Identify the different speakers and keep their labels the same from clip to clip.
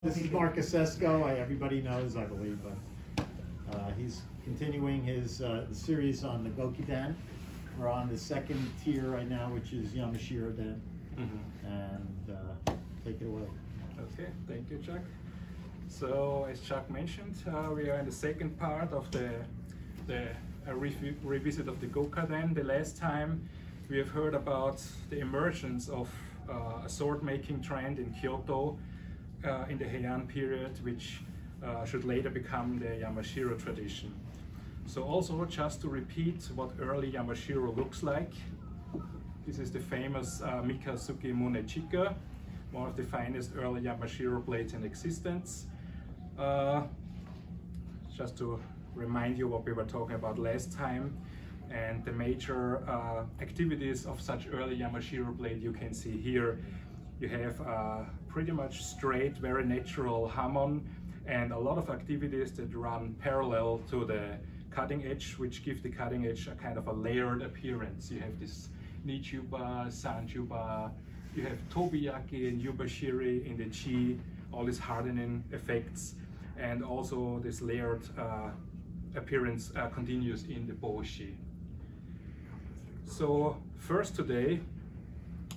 Speaker 1: This is Markus Sesko. Everybody knows, I believe. He's continuing his series on the Gokaden. We're on the second tier right now, which is Yamashiro Den. And take it away.
Speaker 2: Okay, thank you, Chuck. So, as Chuck mentioned, we are in the second part of the revisit of the Gokaden. The last time we have heard about the emergence of a sword-making trend in Kyoto in the Heian period, which should later become the Yamashiro tradition. So also, just to repeat what early Yamashiro looks like, this is the famous Mikazuki Munechika, one of the finest early Yamashiro blades in existence. Just to remind you what we were talking about last time, and the major activities of such early Yamashiro blade you can see here. You have pretty much straight, very natural hamon, and a lot of activities that run parallel to the cutting edge, which give the cutting edge a kind of a layered appearance. You have this nichuba, sanjuba, you have tobiyaki and yubashiri in the chi, all these hardening effects, and also this layered appearance continues in the boshi. So first today,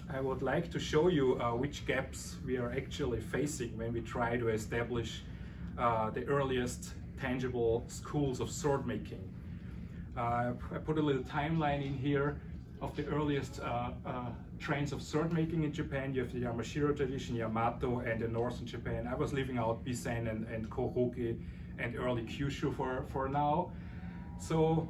Speaker 2: I would like to show you which gaps we are actually facing when we try to establish the earliest tangible schools of sword making. I put a little timeline in here of the earliest trends of sword making in Japan. You have the Yamashiro tradition, Yamato, and the northern Japan. I was leaving out Bisen and Kohoki and early Kyushu for now. So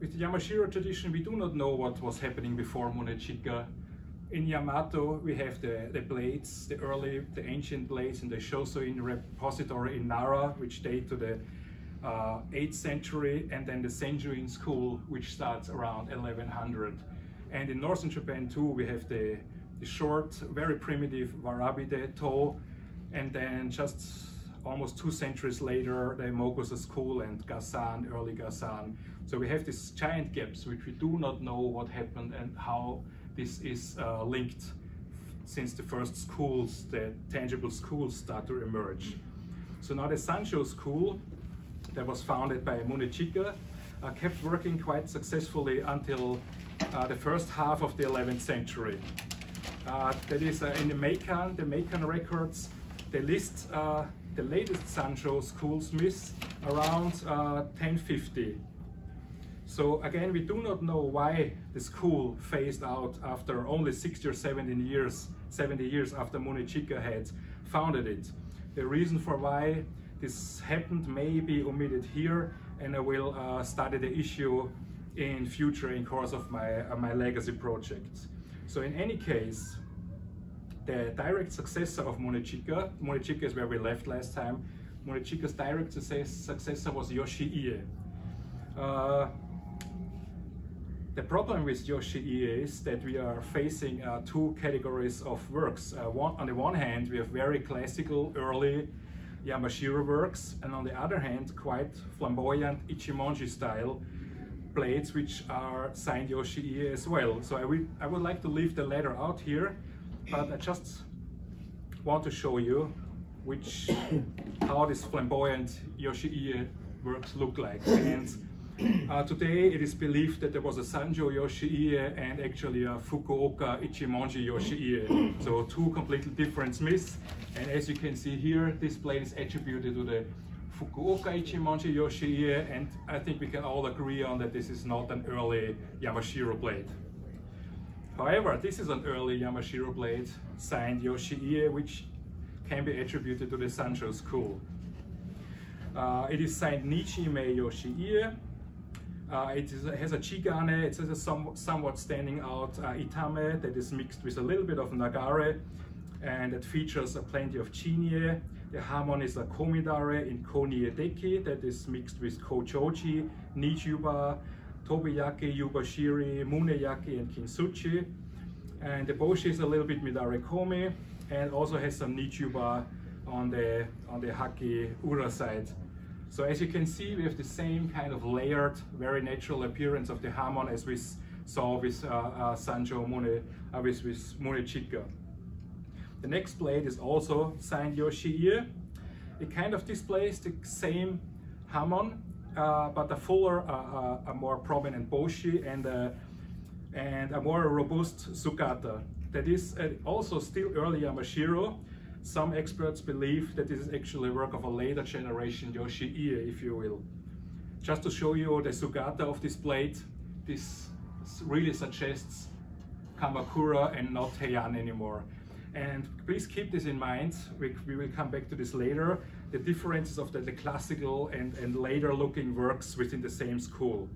Speaker 2: with the Yamashiro tradition, we do not know what was happening before Munechika. In Yamato, we have the blades, the ancient blades in the Shosoin repository in Nara, which date to the 8th century, and then the Senjuin school, which starts around 1100. And in northern Japan too, we have the short, very primitive Warabide To, and then just almost 2 centuries later, the Mogusa school and Gasan, early Gasan. So we have these giant gaps, which we do not know what happened and how this is linked since the first schools, the tangible schools, start to emerge. So now the Sanjo school that was founded by Munechika kept working quite successfully until the first half of the 11th century. That is in the Meikan records, they list the latest Sanjo schoolsmiths around 1050. So again, we do not know why the school phased out after only 60 or 70 years after Munechika had founded it. The reason for why this happened may be omitted here, and I will study the issue in future in course of my legacy project. So in any case, the direct successor of Munechika is where we left last time. Munechika's direct successor was Yoshi-ie. The problem with Yoshi-ie is that we are facing two categories of works. On the one hand, we have very classical early Yamashiro works, and on the other hand, quite flamboyant Ichimonji style blades, which are signed Yoshi-ie as well. So I would like to leave the latter out here, but I just want to show you how this flamboyant Yoshi-ie works look like. And today it is believed that there was a Sanjo Yoshi-ie and actually a Fukuoka Ichimonji Yoshi-ie. So two completely different smiths. And as you can see here, this blade is attributed to the Fukuoka Ichimonji Yoshi-ie, and I think we can all agree on that this is not an early Yamashiro blade. However, this is an early Yamashiro blade signed Yoshi-ie, which can be attributed to the Sanjo school. It is signed Nichime Yoshi-ie. It has a chigane, it has a somewhat standing out itame that is mixed with a little bit of nagare, and it features plenty of chinie. The hamon is a komidare in koniedeki that is mixed with kochoji, nichuba, tobiyaki, yubashiri, muneyaki, and kinsuchi. And the boshi is a little bit midare komi, and also has some nichuba on the haki ura side. So as you can see, we have the same kind of layered, very natural appearance of the hamon as we saw with Sanjo with Munechika. The next blade is also signed Yoshie. It kind of displays the same hamon, but a fuller, a more prominent boshi and a more robust sugata. That is also still early Yamashiro. Some experts believe that this is actually work of a later generation Yoshie, if you will. Just to show you the sugata of this blade, this really suggests Kamakura and not Heian anymore. And please keep this in mind, we will come back to this later, the differences of the classical and later looking works within the same school.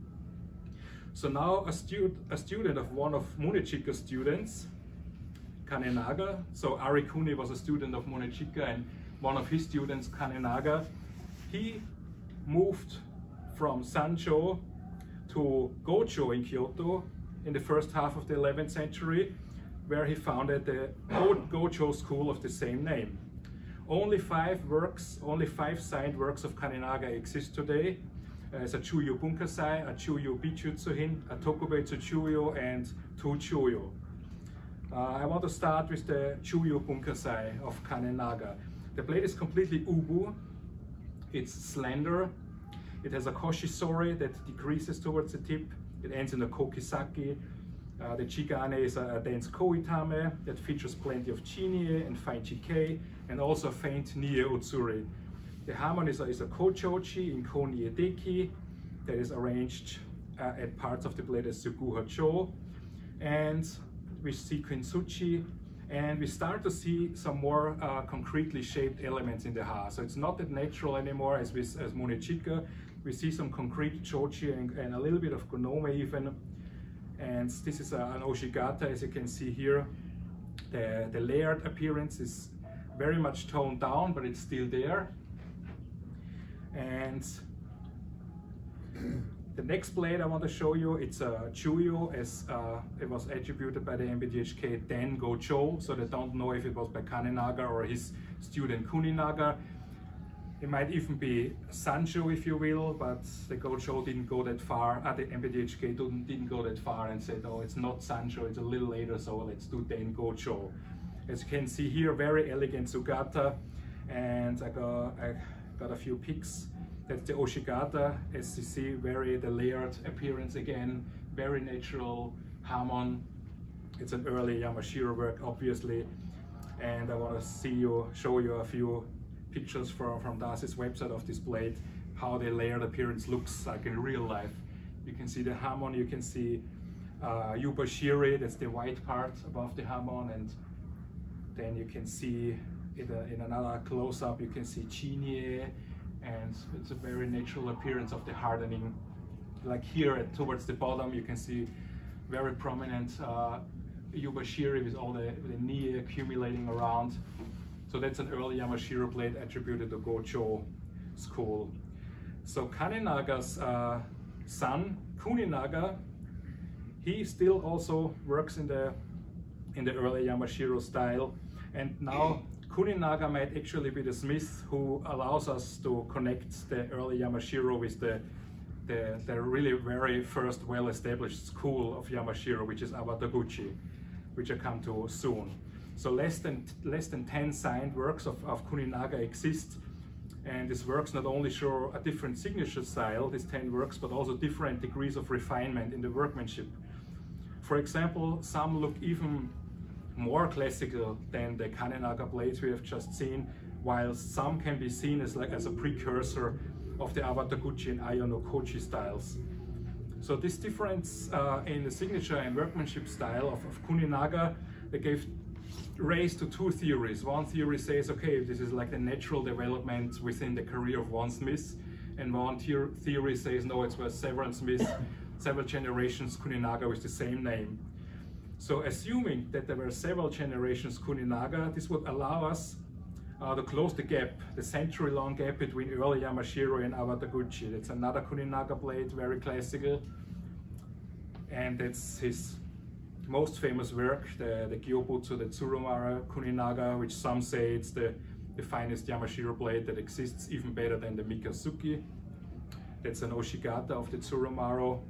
Speaker 2: So now a student of one of Munechika's students, Kanenaga, so Arikuni was a student of Munechika, and one of his students, Kanenaga, he moved from Sancho to Gocho in Kyoto in the first half of the 11th century, where he founded the Gocho school of the same name. Only 5 signed works of Kanenaga exist today. As a Chuyo Bunkasai, a Chuyo Bichutsuhin, a Tokubetsu Chuyo, and 2 Chuyo. I want to start with the Chuyo Bunkasai of Kanenaga. The blade is completely ubu, it's slender, it has a koshisori that decreases towards the tip, it ends in a kokisaki. The chigane is a dense koitame that features plenty of chinie and fine chike, and also a faint nie utsuri. The hamon is a kochochi in konie deki that is arranged at parts of the blade as suguha cho, and we see kintsuchi, and we start to see some more concretely shaped elements in the ha. So it's not that natural anymore as Munechika. We see some concrete chochi and a little bit of gonome even. And this is an oshigata, as you can see here. The layered appearance is very much toned down, but it's still there. And the next blade I want to show you, it's a Chuyo, as it was attributed by the NYTK Den Gocho, so they don't know if it was by Kanenaga or his student Kuninaga. It might even be Sancho, if you will, but the Gocho didn't go that far, the NYTK didn't go that far and said, oh, it's not Sancho, it's a little later, so let's do Den Gocho. As you can see here, very elegant sugata, and I got a few pics. That's the oshigata, as you see, the layered appearance again, very natural hamon. It's an early Yamashiro work, obviously, and I want to show you a few pictures from Dasi's website of this blade, how the layered appearance looks like in real life. You can see the hamon, you can see yubashiri, that's the white part above the hamon, and then you can see in another close-up, you can see chinie, and it's a very natural appearance of the hardening. Like here towards the bottom, you can see very prominent yubashiri with all the nie accumulating around. So that's an early Yamashiro blade attributed to Gocho school. So Kanenaga's son, Kuninaga, he still also works in the early Yamashiro style, and now Kuninaga might actually be the smith who allows us to connect the early Yamashiro with the really very first well-established school of Yamashiro, which is Awataguchi, which I come to soon. So less than 10 signed works of Kuninaga exist, and these works not only show a different signature style, these 10 works, but also different degrees of refinement in the workmanship. For example, some look even more classical than the Kanenaga blades we have just seen, while some can be seen as a precursor of the Awataguchi and Ayonokochi styles. So this difference in the signature and workmanship style of Kuninaga, they gave rise to 2 theories. One theory says, okay, this is like the natural development within the career of one smith, and one theory says, no, it was several smiths, several generations Kuninaga with the same name. So assuming that there were several generations Kuninaga, this would allow us to close the gap, the century-long gap between early Yamashiro and Awataguchi. That's another Kuninaga blade, very classical, and that's his most famous work, the Gyobutsu, the Tsurumara Kuninaga, which some say it's the finest Yamashiro blade that exists, even better than the Mikazuki. That's an oshigata of the Tsurumaro.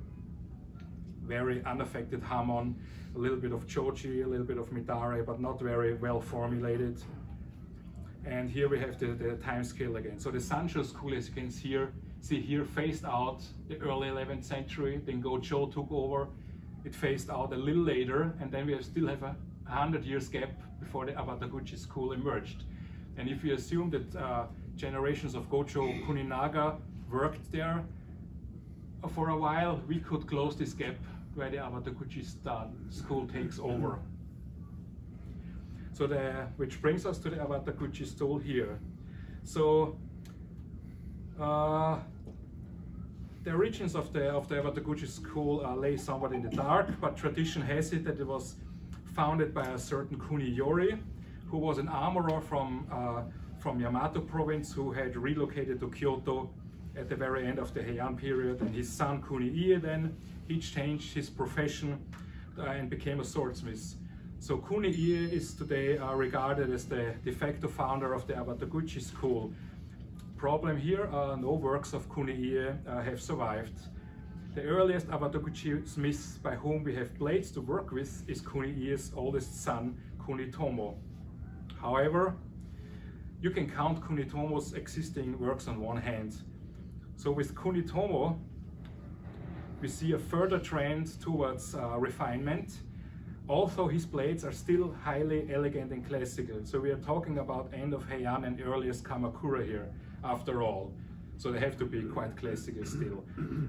Speaker 2: very unaffected Hamon, a little bit of Choji, a little bit of Midare, but not very well formulated. And here we have the time scale again. So the Sancho school, as you can see here, phased out the early 11th century, then Gojo took over. It phased out a little later, and then we still have a 100 years gap before the Awataguchi school emerged. And if we assume that generations of Gojo Kuninaga worked there for a while, we could close this gap where the Awataguchi school takes over. So which brings us to the Awataguchi school here. So the origins of the Awataguchi school lay somewhat in the dark, but tradition has it that it was founded by a certain Kuniyori, who was an armorer from Yamato province who had relocated to Kyoto at the very end of the Heian period, and his son Kuni-ie then, he changed his profession and became a swordsmith. So Kuni-ie is today regarded as the de facto founder of the Awataguchi school. Problem here, no works of Kuni-ie have survived. The earliest Awataguchi smith by whom we have blades to work with is Kuni-ie's oldest son, Kunitomo. However, you can count Kunitomo's existing works on one hand. So with Kunitomo, we see a further trend towards refinement, although his blades are still highly elegant and classical. So we are talking about end of Heian and earliest Kamakura here, after all. So they have to be quite classical still.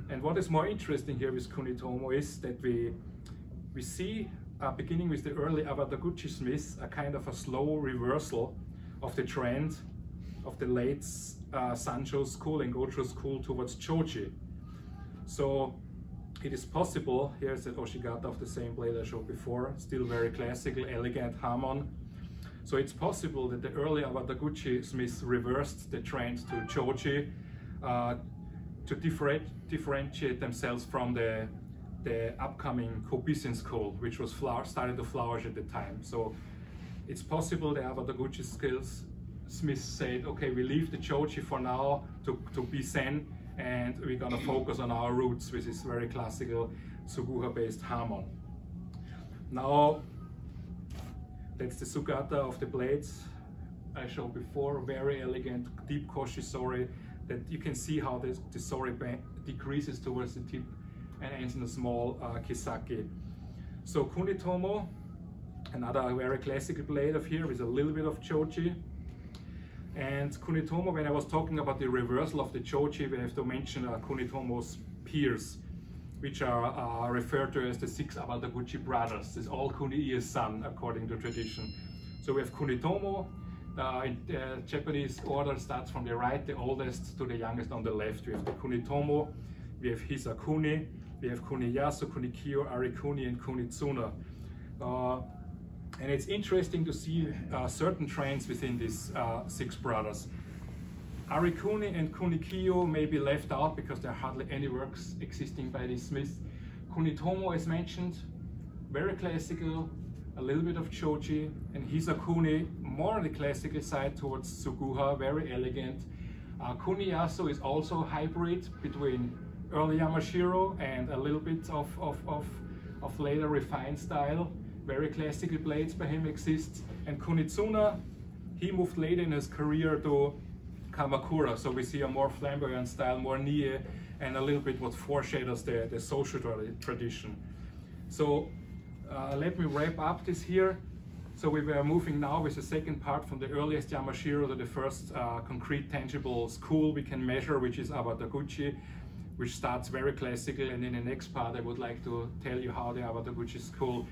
Speaker 2: And what is more interesting here with Kunitomo is that we see, beginning with the early Awataguchi smiths, a kind of a slow reversal of the trend of the late Sancho school and Gojo school towards Choji. So it is possible, here's the Oshigata of the same blade I showed before, still very classical, elegant Hamon. So it's possible that the early Awataguchi smiths reversed the trend to Choji to differentiate themselves from the upcoming Kobisin school, which was started to flourish at the time. So it's possible the Awataguchi smiths said, okay, we leave the Choji for now to Bisen, and we're gonna focus on our roots, which is very classical Suguha-based Hamon. Now, that's the Sugata of the blades I showed before, very elegant, deep Koshi-sori, that you can see how the sori decreases towards the tip and ends in a small Kisaki. So Kunitomo, another very classical blade of here with a little bit of Choji. And Kunitomo, when I was talking about the reversal of the Choji, we have to mention Kunitomo's peers, which are referred to as the 6 Awataguchi brothers. It's all Kuni-ie's son, according to tradition. So we have Kunitomo, in the Japanese order starts from the right, the oldest, to the youngest on the left. We have the Kunitomo, we have Hisakuni, we have Kuniyasu, Kunikiyo, Arikuni, and Kunitsuna. And it's interesting to see certain trends within these 6 brothers. Arikuni and Kunikiyo may be left out because there are hardly any works existing by these smiths. Kunitomo, as mentioned, very classical, a little bit of Choji, and Hisakuni, more on the classical side towards Suguha, very elegant. Kuniyasu is also a hybrid between early Yamashiro and a little bit of later refined style. Very classical blades by him exist. And Kunitsuna, he moved later in his career to Kamakura, so we see a more flamboyant style, more Nie, and a little bit what foreshadows the social tradition. So let me wrap up this here. So we were moving now with the second part from the earliest Yamashiro to the first concrete, tangible school we can measure, which is Awataguchi, which starts very classical. And in the next part I would like to tell you how the Awataguchi school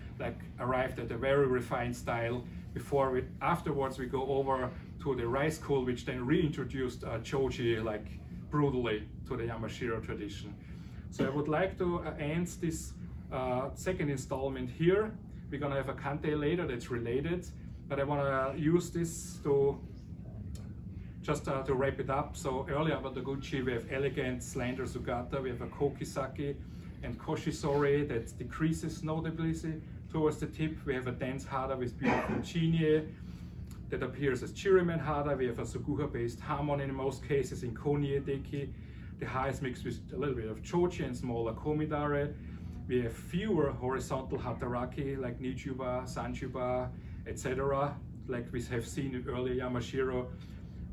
Speaker 2: arrived at a very refined style before afterwards we go over to the Rai school, which then reintroduced Choji brutally to the Yamashiro tradition. So I would like to end this second installment here. We're gonna have a Kante later that's related, but I wanna use this to just to wrap it up. So earlier Awataguchi, we have elegant, slender Sugata, we have a Kokisaki and Koshi-sori that decreases notably towards the tip. We have a dense Hada with beautiful Chinie that appears as Chirimen Hada. We have a Suguha-based Hamon in most cases in Konie Deki. The Ha is mixed with a little bit of Choji and smaller Komidare. We have fewer horizontal hataraki like Nijuba, Sanjuba, etc. like we have seen in earlier Yamashiro.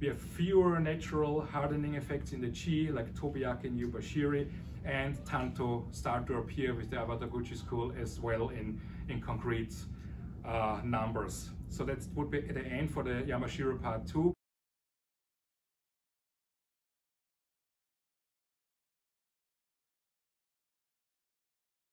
Speaker 2: We have fewer natural hardening effects in the chi like Tobiaki and Yubashiri, and Tanto start to appear with the Awataguchi school as well in concrete numbers. So that would be the end for the Yamashiro part 2.